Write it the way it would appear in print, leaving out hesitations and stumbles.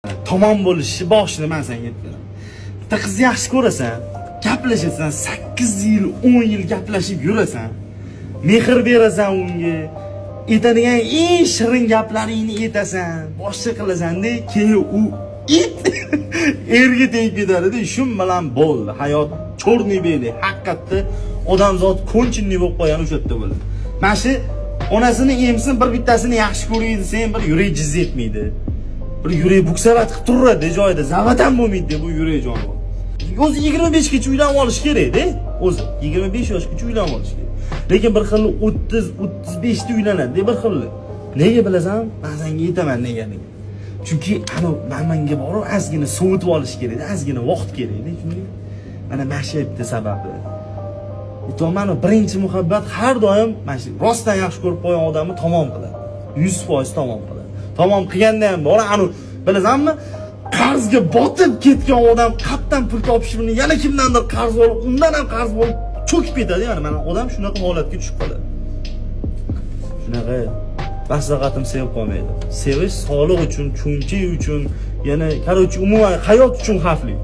Tamom bo'lishi boshini men senga aytib beraman. Bitta qizni yaxshi ko'rasan, gaplashasan, 8 yil, 10 yil gaplashib yurasan, mehr berasan unga, aytadigan eng shirin gaplaringni aytasan, boshqa qilasan-da, keyin u it erga tegib ketadi, shun bilan bo'ldi. Hayot cho'rni beli, haqiqatda odamzod konchini bo'lib qolgan o'sha yerda bo'ladi. Mana shu onasini emsin, bittasini yaxshi ko'raydi, sen bir yurak jiz etmaydi. Bir yurak buksavat qilib turadi joyida, zavatan bo'lmaydi bu yurak jonivor. O'zi 25 gacha uylanib olish kerak-da, o'zi 25 yoshgacha uylanib olish kerak. Lekin bir xil 30-35 da uylanadi, bir xil. Nega bilasan? Men senga aytaman negaligini. Chunki ana menga borib ozgina sovutib olish kerak, ozgina vaqt kerak-da, chunki mana mashayibdi sababi. Aytman, birinchi muhabbat har doim mana shu rostdan yaxshi ko'rib qo'ygan odamni tamom qiladi. 100% tamom qiladi. Tamom qilganda ham bor, ana bilasanmi? Qarzga botib ketgan odam qayerdan pul topish bilan yana kimdandir qarz olib, undan ham qarz olib cho'kib ketadi. Ya'ni mana odam shunaqa holatga tushib qoladi. Shunaqa maslahatim sevib qolmaydi. Sevish sog'liq uchun, tushuncha uchun, yana, umuman hayot uchun xavfli.